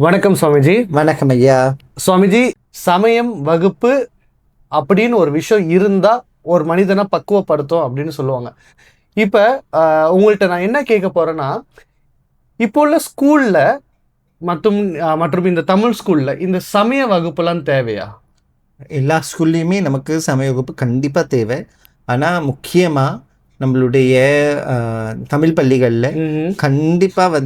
வணக்கம் சுவாமிஜி. வணக்கம் ஐயா. சுவாமிஜி, சமயம் வகுப்பு அப்படின்னு ஒரு விஷயம் இருந்தா ஒரு மனிதனை பக்குவப்படுத்தும் அப்படின்னு சொல்லுவாங்க. இப்ப உங்கள்கிட்ட நான் என்ன கேட்க போறேன்னா, இப்போ உள்ள ஸ்கூல்ல மற்றும் இந்த தமிழ் ஸ்கூல்ல இந்த சமய வகுப்புலாம் தேவையா? எல்லா ஸ்கூல்லையுமே நமக்கு சமய வகுப்பு கண்டிப்பாக தேவை. ஆனால் முக்கியமாக நம்மளுடைய தமிழ் பள்ளிகளில் கண்டிப்பாக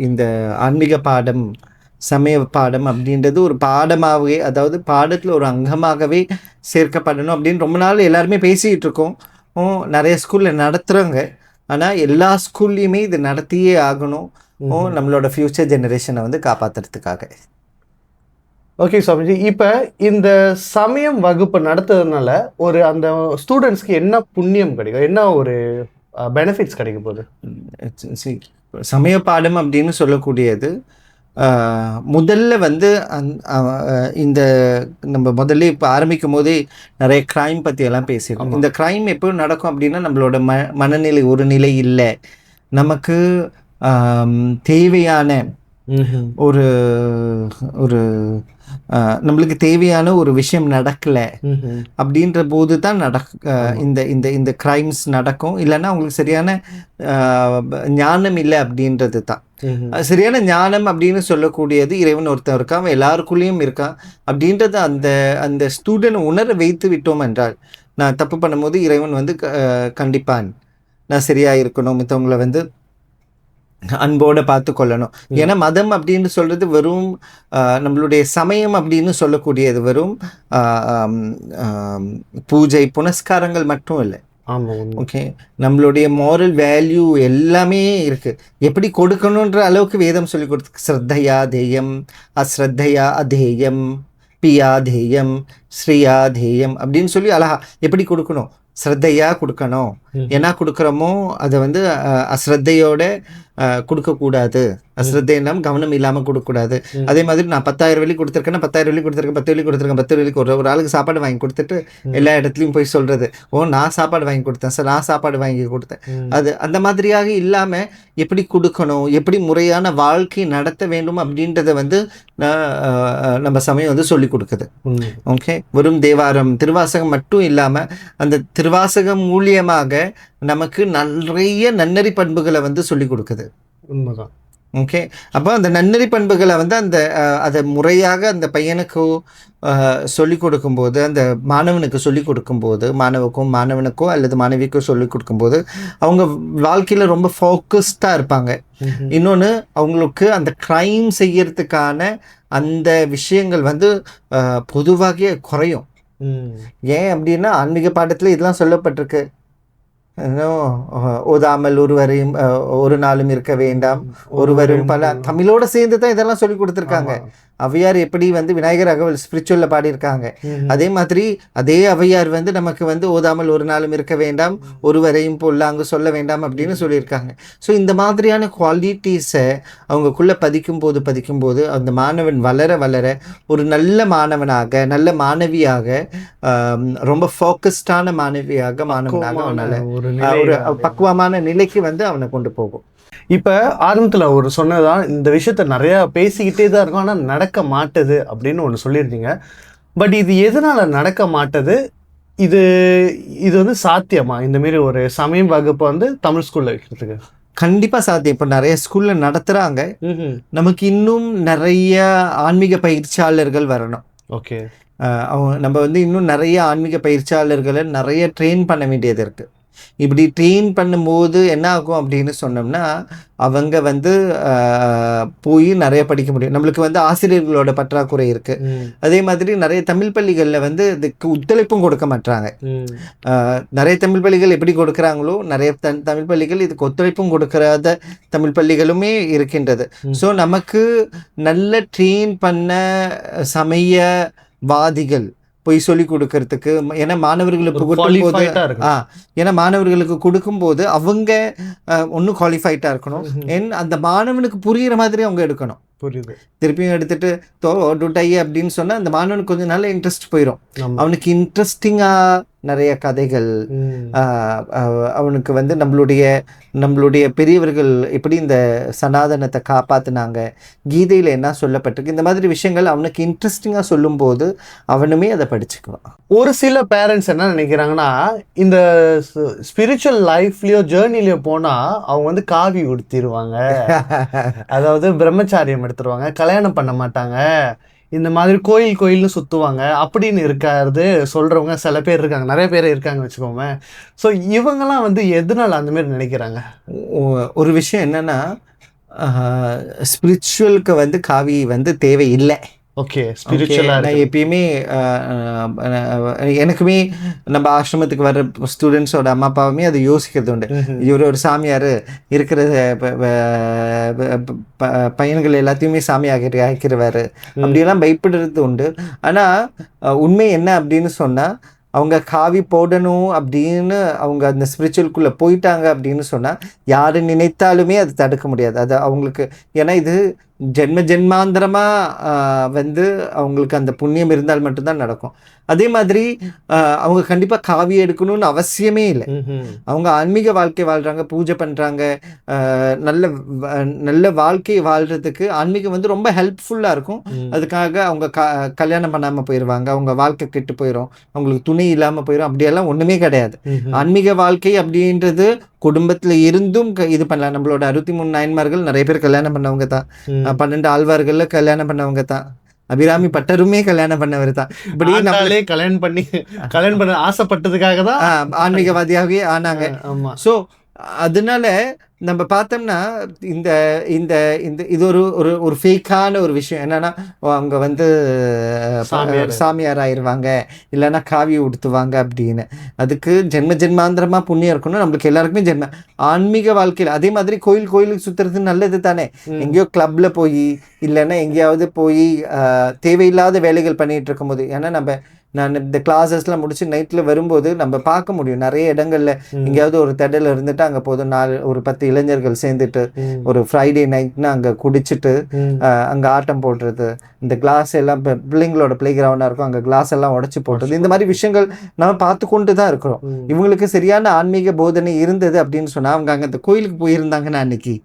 இந்த ஆன்மீக பாடம், சமய பாடம் அப்படின்றது ஒரு பாடமாகவே, அதாவது பாடத்தில் ஒரு அங்கமாகவே சேர்க்கப்படணும் அப்படின்னு ரொம்ப நாள் எல்லாருமே பேசிக்கிட்டு இருக்கோம். நிறைய ஸ்கூலில் நடத்துகிறாங்க. ஆனால் எல்லா ஸ்கூல்லையுமே இது நடத்தியே ஆகணும், நம்மளோட ஃப்யூச்சர் ஜெனரேஷனை காப்பாற்றுறதுக்காக. ஓகே சுவாமிஜி, இப்போ இந்த சமயம் வகுப்பு நடத்துறதுனால அந்த ஸ்டூடெண்ட்ஸ்க்கு என்ன புண்ணியம் கிடைக்கும், என்ன ஒரு பெனிஃபிட்ஸ் கிடைக்க போகுது? சமய பாடம் அப்படின்னு சொல்லக்கூடியது முதல்ல இந்த நம்ம முதல்ல இப்போ ஆரம்பிக்கும் போதே நிறைய க்ரைம் பற்றியெல்லாம் பேசியிருக்கோம். இந்த க்ரைம் எப்போ நடக்கும் அப்படின்னா, நம்மளோட மனநிலை ஒரு நிலை இல்லை, நமக்கு தேவையான ஒரு ஒரு நம்மளுக்கு தேவையான ஒரு விஷயம் நடக்கலை அப்படின்ற போது தான் இந்த க்ரைம்ஸ் நடக்கும். இல்லைன்னா அவங்களுக்கு சரியான ஞானம் இல்லை அப்படின்றது தான். சரியான ஞானம் அப்படின்னு சொல்லக்கூடியது இறைவன் ஒருத்தன் இருக்கான், அவன் எல்லாருக்குள்ளேயும் இருக்கான் அப்படின்றது அந்த ஸ்டூடெண்ட் உணர வைத்து விட்டோம் என்றால், நான் தப்பு பண்ணும்போது இறைவன் கண்டிப்பான், நான் சரியாக இருக்கணும், மற்றவங்களை அன்போடு பார்த்து கொள்ளணும். ஏன்னா மதம் அப்படின்னு சொல்கிறது வெறும் நம்மளுடைய சமயம் அப்படின்னு சொல்லக்கூடியது வெறும் பூஜை புனஸ்காரங்கள் மட்டும் இல்லை. ஓகே, நம்மளுடைய மாரல் வேல்யூ எல்லாமே இருக்குது. எப்படி கொடுக்கணுன்ற அளவுக்கு வேதம் சொல்லி கொடுத்து, ஸ்ரத்தையா தேயம், அஸ்ரத்தையா அதேயம், பியா தேயம், ஸ்ரீயா தேயம் அப்படின்னு சொல்லி அழகா எப்படி கொடுக்கணும், ஸ்ரத்தையாக கொடுக்கணும். என்ன கொடுக்குறோமோ அதை அஸ்ரத்தையோட கொடுக்கக்கூடாது, அஸ்ரத்தை இல்லாமல் கவனம் இல்லாமல் கொடுக்கக்கூடாது. அதே மாதிரி நான் 10,000 வெள்ளி கொடுத்துருக்கேன்னா 10,000 வெள்ளி கொடுத்துருக்கேன், 10 வெள்ளி கொடுத்துருக்கேன், 10 வெள்ளிக்கு ஒரு ஆளுக்கு சாப்பாடு வாங்கி கொடுத்துட்டு எல்லா இடத்துலையும் போய் சொல்கிறது, நான் சாப்பாடு வாங்கி கொடுத்தேன் சார், நான் சாப்பாடு வாங்கி கொடுத்தேன். அது அந்த மாதிரியாக இல்லாமல் எப்படி கொடுக்கணும், எப்படி முறையான வாழ்க்கை நடத்த வேண்டும் அப்படின்றத நம்ம சமயம் சொல்லி கொடுக்குது. ஓகே, வெறும் தேவாரம் திருவாசகம் மட்டும் இல்லாமல் அந்த திருவாசகம் மூலியமாக நமக்கு நிறைய நன்னறி பண்புகளை சொல்லி கொடுக்குது. உண்மைதான். ஓகே, அப்போ அந்த நன்னறி பண்புகளை அதை முறையாக அந்த பையனுக்கோ சொல்லிக் கொடுக்கும்போது, அந்த மாணவனுக்கு சொல்லிக் கொடுக்கும்போது, மாணவனுக்கோ அல்லது மாணவிக்கோ சொல்லிக் கொடுக்கும்போது அவங்க வாழ்க்கையில் ரொம்ப ஃபோக்கஸ்டாக இருப்பாங்க. இன்னொன்று, அவங்களுக்கு அந்த க்ரைம் செய்யறதுக்கான அந்த விஷயங்கள் பொதுவாக குறையும். ஏன் அப்படின்னா, ஆன்மீக பாடத்தில் இதெல்லாம் சொல்லப்பட்டிருக்கு. ஓதாமல் ஒருவரையும் ஒரு நாளும் இருக்க வேண்டாம், ஒருவரும் பல, தமிழோட சேர்ந்து தான் இதெல்லாம் சொல்லி கொடுத்துருக்காங்க. அவையார் எப்படி விநாயகர் அகவல் ஸ்பிரிச்சுவல்ல பாடியிருக்காங்க, அதே மாதிரி அதே அவையார் நமக்கு ஓதாமல் ஒரு நாளும் இருக்க வேண்டாம், ஒருவரையும் பொல்லாங்கு சொல்ல வேண்டாம் அப்படின்னு சொல்லியிருக்காங்க. ஸோ இந்த மாதிரியான குவாலிட்டிஸை அவங்கக்குள்ளே பதிக்கும் போது அந்த மாணவன் வளர வளர ஒரு நல்ல மாணவனாக, நல்ல மாணவியாக, ரொம்ப ஃபோக்கஸ்டான மாணவனாக அவனால் ஒரு பக்குவமான நிலைக்கு அவனை கொண்டு போகும். இப்போ ஆரம்பத்தில் ஒரு சொன்னதான், இந்த விஷயத்த நிறையா பேசிக்கிட்டே தான் இருக்கும், ஆனால் நடக்க மாட்டுது அப்படின்னு ஒன்று சொல்லியிருந்தீங்க. பட் இது எதனால் நடக்க மாட்டுது? இது சாத்தியமா இந்தமாரி ஒரு சமயம் வகுப்பு தமிழ் ஸ்கூலில் வைக்கிறதுக்கு? கண்டிப்பாக சாத்தியம். இப்போ நிறைய ஸ்கூலில் நடத்துகிறாங்க. நமக்கு இன்னும் நிறைய ஆன்மீக பயிற்சியாளர்கள் வரணும். ஓகே, நம்ம இன்னும் நிறைய ஆன்மீக பயிற்சியாளர்களை நிறைய ட்ரெயின் பண்ண வேண்டியது இருக்குது. இப்படி ட்ரெயின் பண்ணும்போது என்ன ஆகும் அப்படின்னு சொன்னோம்னா, அவங்க போய் நிறைய படிக்க முடியும். நம்மளுக்கு ஆசிரியர்களோட பற்றாக்குறை இருக்குது. அதே மாதிரி நிறைய தமிழ் பள்ளிகளில் இதுக்கு ஒத்துழைப்பும் கொடுக்க மாட்டாங்க. நிறைய தமிழ் பள்ளிகள் எப்படி கொடுக்குறாங்களோ, நிறைய தமிழ் பள்ளிகள் இதுக்கு ஒத்துழைப்பும் கொடுக்கறாத தமிழ் பள்ளிகளுமே இருக்கின்றது. ஸோ நமக்கு நல்ல ட்ரெயின் பண்ண சமயவாதிகள் போய் சொல்லி கொடுக்கறதுக்கு, ஏன்னா மாணவர்களுக்கு கொடுக்கும்போது அவங்க ஒன்றும் குவாலிஃபைட்டாக இருக்கணும். அந்த மாணவனுக்கு புரிகிற மாதிரி அவங்க எடுக்கணும். புரியுது. திருப்பியும் எடுத்துட்டு அப்படின்னு சொன்னால் அந்த மாணவனுக்கு கொஞ்சம் நல்ல இன்ட்ரெஸ்ட் போயிடும். அவனுக்கு இன்ட்ரெஸ்டிங்காக நிறைய கதைகள், அவனுக்கு வந்து நம்மளுடைய பெரியவர்கள் எப்படி இந்த சனாதனத்தை காப்பாற்றினாங்க, கீதையில் என்ன சொல்லப்பட்டிருக்கு, இந்த மாதிரி விஷயங்கள் அவனுக்கு இன்ட்ரெஸ்டிங்காக சொல்லும்போது அவனுமே அதை படிச்சுக்குவான். ஒரு சில பேரண்ட்ஸ் என்ன நினைக்கிறாங்கன்னா, இந்த ஸ்பிரிச்சுவல் லைஃப்லயோ ஜேர்னிலயோ போனா அவங்க வந்து காவி உடுத்திடுவாங்க, அதாவது பிரம்மச்சாரியம் எடுத்துருவாங்க, கல்யாணம் பண்ண மாட்டாங்க, இந்த மாதிரி கோயில்னு சுற்றுவாங்க அப்படின்னு இருக்காது சொல்கிறவங்க சில பேர் இருக்காங்க, நிறைய பேர் இருக்காங்க வச்சுக்கோங்க. ஸோ இவங்கெல்லாம் வந்து எதனால அந்த மாதிரி நினைக்கிறாங்க? ஒரு விஷயம் என்னன்னா, ஸ்பிரிச்சுவலுக்கு வந்து காவி வந்து தேவை இல்லை. ஓகே, ஸ்பிரிச்சுவலாக நான் எப்பயுமே எனக்குமே நம்ம ஆசிரமத்துக்கு வர்ற ஸ்டூடெண்ட்ஸோட அம்மா அப்பாவுமே அதை யோசிக்கிறது உண்டு. இவர் ஒரு சாமியார், இருக்கிற பையன்கள் எல்லாத்தையுமே சாமியாக ஆக்கிடுவார் அப்படியெல்லாம் பயப்படுறது உண்டு. ஆனால் உண்மை என்ன அப்படின்னு சொன்னால், அவங்க காவி போடணும் அப்படின்னு அவங்க அந்த ஸ்பிரிச்சுவலுக்குள்ளே போயிட்டாங்க அப்படின்னு சொன்னால் யார் நினைத்தாலுமே அது தடுக்க முடியாது. அது அவங்களுக்கு, ஏன்னா இது ஜென்மாந்திரமாக வந்து அவங்களுக்கு அந்த புண்ணியம் இருந்தால் மட்டும்தான் நடக்கும். அதே மாதிரி அவங்க கண்டிப்பாக காவி எடுக்கணும்னு அவசியமே இல்லை. அவங்க ஆன்மீக வாழ்க்கை வாழ்கிறாங்க, பூஜை பண்ணுறாங்க, நல்ல வாழ்க்கை வாழ்கிறதுக்கு ஆன்மீகம் வந்து ரொம்ப ஹெல்ப்ஃபுல்லாக இருக்கும். அதுக்காக அவங்க கல்யாணம் பண்ணாமல் போயிடுவாங்க, அவங்க வாழ்க்கை கெட்டு போயிடும், அவங்களுக்கு துணை இல்லாமல் போயிடும், அப்படியெல்லாம் ஒன்றுமே கிடையாது. ஆன்மீக வாழ்க்கை அப்படின்றது குடும்பத்தில் இருந்தும் இது பண்ணலாம். நம்மளோட 63 நாயன்மார்கள் நிறைய பேர் கல்யாணம் பண்ணவங்க தான், 12 ஆழ்வார்கள்ல கல்யாணம் பண்ணவங்க தான், அபிராமி பட்டருமே கல்யாணம் பண்ணவர் தான். இப்படி நம்மளே கல்யாணம் பண்ண ஆசைப்பட்டதுக்காக தான் ஆன்மீகவாதியாகவே ஆனாங்க. ஸோ அதனால நம்ம பார்த்தோம்னா இந்த இந்த இந்த இது ஒரு ஃபேக்கான ஒரு விஷயம். என்னன்னா அவங்க வந்து சாமியார் ஆயிடுவாங்க, இல்லைன்னா காவி உடுத்துவாங்க அப்படின்னு. அதுக்கு ஜென்மாந்திரமாக புண்ணியம் இருக்கணும் நம்மளுக்கு எல்லாருக்குமே. ஆன்மீக வாழ்க்கையில் அதே மாதிரி கோயிலுக்கு சுற்றுறது நல்லது தானே. எங்கேயோ கிளப்பில் போய் இல்லைன்னா எங்கேயாவது போய் தேவையில்லாத வேலைகள் பண்ணிகிட்டு இருக்கும்போது, ஏன்னா நான் இந்த கிளாஸஸ்லாம் முடிச்சு நைட்டில் வரும்போது நம்ம பார்க்க முடியும் நிறைய இடங்கள்ல எங்கேயாவது ஒரு தடையில் இருந்துட்டு அங்கே போதும் ஒரு 10 இளைஞர்கள் சேர்ந்துட்டு ஒரு ஃப்ரைடே நைட்னா அங்கே குடிச்சிட்டு அங்கே ஆட்டம் போடுறது, இந்த கிளாஸ் எல்லாம் பிள்ளைங்களோட பிளே கிரவுண்டாக இருக்கும், அங்கே கிளாஸ் எல்லாம் உடச்சி போடுறது, இந்த மாதிரி விஷயங்கள் நம்ம பார்த்து கொண்டு தான் இருக்கிறோம். இவங்களுக்கு சரியான ஆன்மீக போதனை இருந்தது அப்படின்னு சொன்னால் அவங்க அங்கே அந்த கோயிலுக்கு போயிருந்தாங்கன்னா அன்னைக்கு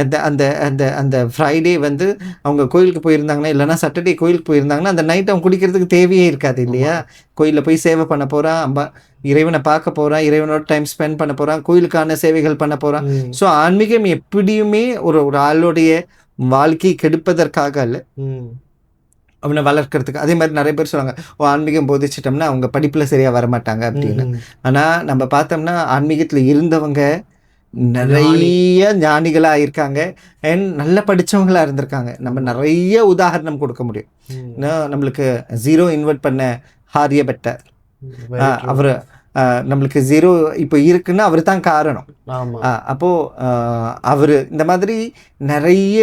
அந்த அந்த அந்த ஃப்ரைடே வந்து அவங்க கோயிலுக்கு போயிருந்தாங்கன்னா, இல்லைன்னா சாட்டர்டே கோயிலுக்கு போயிருந்தாங்கன்னா அந்த நைட் அவங்க குடிக்கிறதுக்கு தேவையே இருக்காது இல்லையா. கோயிலில் போய் சேவை பண்ண போகிறான், இறைவனை பார்க்க போகிறான், இறைவனோட டைம் ஸ்பெண்ட் பண்ண போகிறான், கோயிலுக்கான சேவைகள் பண்ண போகிறான். ஸோ ஆன்மீகம் எப்படியுமே ஒரு ஆளுடைய வாழ்க்கையை கெடுப்பதற்காக அல்ல, அவனை வளர்க்கறதுக்கு. அதே மாதிரி நிறைய பேர் சொல்லுவாங்க, ஆன்மீகம் போதிச்சிட்டோம்னா அவங்க படிப்பில் சரியாக வரமாட்டாங்க அப்படின்னு. ஆனால் நம்ம பார்த்தோம்னா ஆன்மீகத்தில் இருந்தவங்க நிறைய ஞானிகளாக இருக்காங்க, அண்ட் நல்ல படித்தவங்களாக இருந்திருக்காங்க. நம்ம நிறைய உதாரணம் கொடுக்க முடியும். நம்மளுக்கு 0 இன்வெர்ட் பண்ண ஆரியபட்டர், அவர் நம்மளுக்கு 0 இப்போ இருக்குன்னா அவர் தான் காரணம். அப்போது அவர் இந்த மாதிரி நிறைய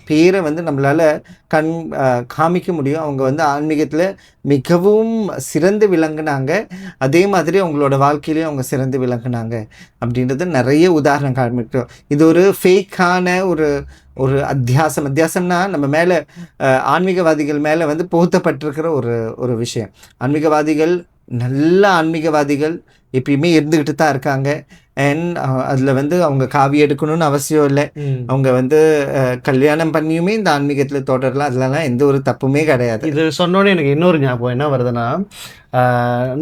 பேரை வந்து நம்மளால் காமிக்க முடியும். அவங்க வந்து ஆன்மீகத்தில் மிகவும் சிறந்து விளங்குனாங்க, அதே மாதிரி அவங்களோட வாழ்க்கையிலையும் அவங்க சிறந்து விளங்குனாங்க அப்படின்றது நிறைய உதாரணம் காமிக்கிறோம். இது ஒரு ஃபேக்கான ஒரு அத்தியாசம்னா நம்ம மேலே ஆன்மீகவாதிகள் மேலே வந்து புகுத்தப்பட்டிருக்கிற ஒரு விஷயம். நல்ல ஆன்மீகவாதிகள் எப்பயுமே இருந்துக்கிட்டு தான் இருக்காங்க. அண்ட் அதில் வந்து அவங்க காவி எடுக்கணும்னு அவசியம் இல்லை, அவங்க வந்து கல்யாணம் பண்ணியுமே இந்த ஆன்மீகத்தில் தொடரலாம், அதெல்லாம் எந்த ஒரு தப்புமே கிடையாது. இது சொன்னோன்னே எனக்கு இன்னொரு ஞாபகம் என்ன வருதுன்னா,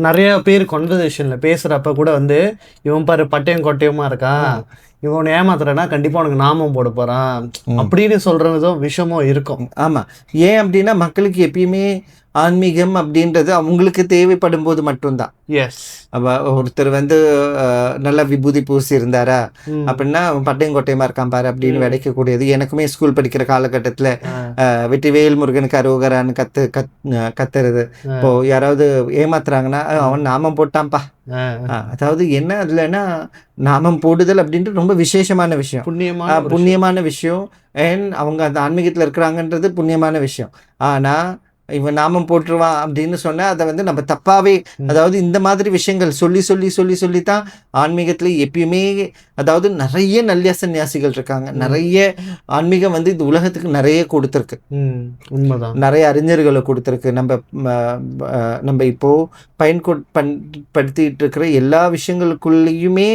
நிறைய பேர் கான்வர்சேஷனில் பேசுகிறப்ப கூட வந்து இவன் பாரு பட்டையும் கொட்டையுமா இருக்கான், இவன் ஏமாத்துறனா கண்டிப்பாக உனக்கு நாமம் போட போகிறான் அப்படின்னு சொல்கிறதும் விஷயமும் இருக்கும். ஆமாம், ஏன் அப்படின்னா மக்களுக்கு எப்பயுமே ஆன்மீகம் அப்படின்றது அவங்களுக்கு தேவைப்படும் போது மட்டும்தான். ஒருத்தர் வந்து நல்லா விபூதி பூசி இருந்தாரா அப்படின்னா பட்டையும் கொட்டையமா இருக்கான் பாரு அப்படின்னு விடைக்கக்கூடியது. எனக்குமே ஸ்கூல் படிக்கிற காலகட்டத்தில் வெற்றிவேல் முருகனுக்கு அரோகரான்னு கத்துறது, இப்போ யாராவது ஏமாத்துறாங்கன்னா அவன் நாமம் போட்டான்ப்பா. அதாவது என்ன அதுலன்னா நாமம் போடுதல் அப்படின்ட்டு ரொம்ப விசேஷமான விஷயம், புண்ணியமான விஷயம். அண்ட் அவங்க அந்த ஆன்மீகத்தில் இருக்கிறாங்கன்றது புண்ணியமான விஷயம். ஆனால் இவன் நாமம் போட்டுருவான் அப்படின்னு சொன்னா அதை வந்து நம்ம தப்பாவே, அதாவது இந்த மாதிரி விஷயங்கள் சொல்லித்தான் ஆன்மீகத்துல எப்பயுமே, அதாவது நிறைய நல்ல சன்னியாசிகள் இருக்காங்க, நிறைய ஆன்மீகம் வந்து இந்த உலகத்துக்கு நிறைய கொடுத்துருக்கு, உண்மைதான், நிறைய அறிஞர்களை கொடுத்துருக்கு. நம்ம இப்போ பயன்படுத்திட்டு இருக்கிற எல்லா விஷயங்களுக்குள்ளேயுமே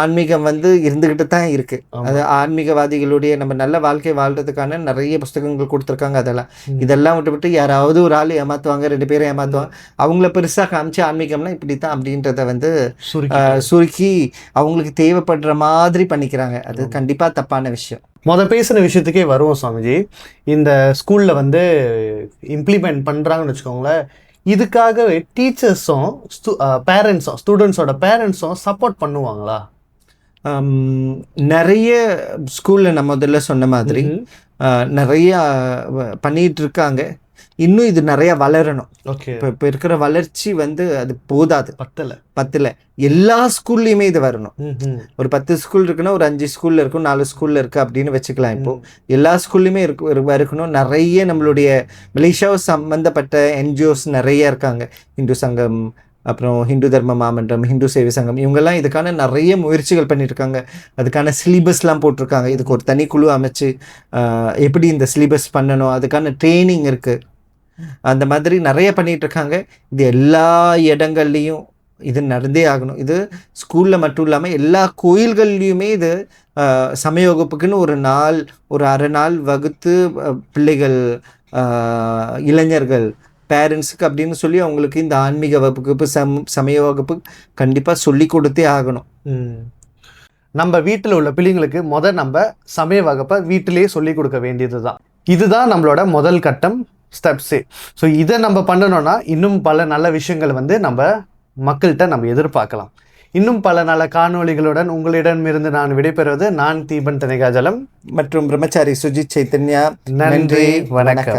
ஆன்மீகம் வந்து இருந்துகிட்டு தான் இருக்கு. அது ஆன்மீகவாதிகளுடைய நம்ம நல்ல வாழ்க்கை வாழ்றதுக்கான நிறைய புஸ்தகங்கள் கொடுத்துருக்காங்க. இதெல்லாம் விட்டு யாராவது ஒரு ஆள் ஏமாத்துவாங்க, 2 பேரும் ஏமாத்துவாங்க, அவங்கள பெருசா காமிச்சு ஆன்மீகம்னா இப்படித்தான் அப்படின்றத வந்து சுருக்கி அவங்களுக்கு தேவைப்படுற மாதிரி பண்ணிக்கிறாங்க. அது கண்டிப்பா தப்பான விஷயம். பேசின விஷயத்துக்கே வருவோம் சுவாமிஜி. இந்த ஸ்கூல்ல வந்து இம்ப்ளிமெண்ட் பண்றாங்கன்னு வச்சுக்கோங்களேன், இதுக்காகவே டீச்சர்ஸும் பேரண்ட்ஸும் ஸ்டூடெண்ட்ஸோட பேரண்ட்ஸும் சப்போர்ட் பண்ணுவாங்களா? நிறைய ஸ்கூல்ல நம்ம முதல்ல சொன்ன மாதிரி நிறைய பண்ணிட்டு இருக்காங்க. இன்னும் இது நிறைய வளரணும். இப்போ இருக்கிற வளர்ச்சி வந்து அது போதாது, பத்தல. எல்லா ஸ்கூல்லையுமே இது வரணும். ஒரு 10 ஸ்கூல் இருக்குன்னா ஒரு 5 ஸ்கூல்ல இருக்கும், 4 ஸ்கூல்ல இருக்கு அப்படின்னு வச்சுக்கலாம். இப்போ எல்லா ஸ்கூல்லையுமே இருக்கணும். நிறைய நம்மளுடைய மலேசியாவை சம்பந்தப்பட்ட என்ஜிஓஸ் நிறைய இருக்காங்க. இந்து சங்கம், அப்புறம் ஹிந்து தர்ம மாமன்றம், ஹிந்து சேவை சங்கம், இவங்கெல்லாம் இதுக்கான நிறைய முயற்சிகள் பண்ணியிருக்காங்க. அதுக்கான சிலிபஸ்லாம் போட்டிருக்காங்க. இதுக்கு ஒரு தனி குழு அமைச்சு எப்படி இந்த சிலிபஸ் பண்ணணும், அதுக்கான ட்ரைனிங் இருக்குது. அந்த மாதிரி நிறைய பண்ணிட்டு இருக்காங்க. இது எல்லா இடங்கள்லையும் இது நடந்தே ஆகணும். இது ஸ்கூலில் மட்டும் இல்லாமல் எல்லா கோயில்கள்லையுமே இது சமய வகுப்புக்குன்னு ஒரு அரை நாள் வகுத்து பிள்ளைகள், இளைஞர்கள், பேரண்ட்ஸுக்கு அப்படின்னு சொல்லி அவங்களுக்கு இந்த ஆன்மீக வகுப்பு, சமய வகுப்பு கண்டிப்பாக சொல்லி கொடுத்தே ஆகணும். நம்ம வீட்டில் உள்ள பிள்ளைங்களுக்கு நம்ம சமய வகுப்பை வீட்டிலேயே சொல்லி கொடுக்க வேண்டியது தான். இதுதான் நம்மளோட முதல் கட்டம், ஸ்டெப்ஸே. ஸோ இதை நம்ம பண்ணணும்னா இன்னும் பல நல்ல விஷயங்கள் வந்து நம்ம மக்கள்கிட்ட நம்ம எதிர்பார்க்கலாம். இன்னும் பல நல்ல காணொளிகளுடன் உங்களிடமிருந்து நான் விடைபெறுவது நான் தீபன் தனிகாஜலம் மற்றும் பிரம்மச்சாரி சுஜித் சைத்தன்யா. நன்றி, வணக்கம்.